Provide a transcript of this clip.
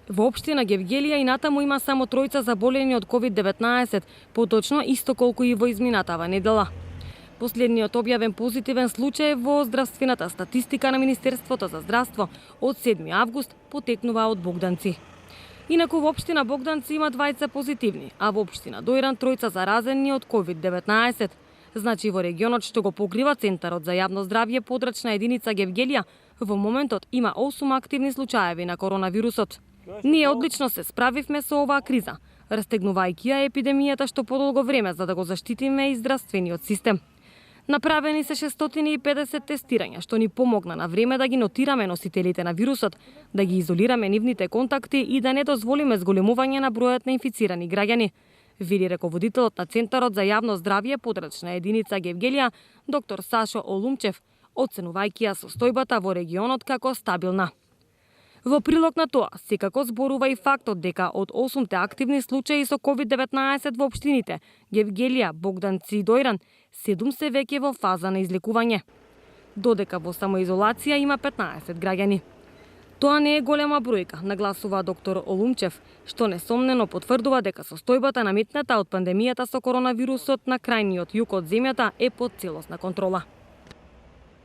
Во општина Гевгелија и натаму има само 3 заболени од COVID-19, поточно исто колку и во изминатава недела. Последниот објавен позитивен случај во здравствената статистика на Министерството за здравство од 7 август потекнува од Богданци. Инаку во општина Богданци има 2 позитивни, а во општина Дојран 3 заразени од COVID-19. Значи во регионот што го покрива Центарот за јавно здравје подрачна единица Гевгелија, во моментот има 8 активни случаеви на коронавирусот. Ние одлично се справивме со оваа криза, растегнувајќи ја епидемијата што подолго време за да го заштитиме и здравствениот систем. Направени се 650 тестирања, што ни помогна на време да ги нотираме носителите на вирусот, да ги изолираме нивните контакти и да не дозволиме зголемување на бројот на инфицирани граѓани, вели раководителот на Центарот за јавно здравје подрачна единица Гевгелија, доктор Сашо Олумчев, оценувајќи ја состојбата во регионот како стабилна. Во прилог на тоа, секако зборува и фактот дека од 8 активни случаи со COVID-19 во општините Гевгелија, Богданци и Дојран, 7 се веќе во фаза на излекување, додека во самоизолација има 15 граѓани. Тоа не е голема бројка, нагласува доктор Олумчев, што несомнено потврдува дека состојбата наметната од пандемијата со коронавирусот на крајниот југ од земјата е под целосна контрола.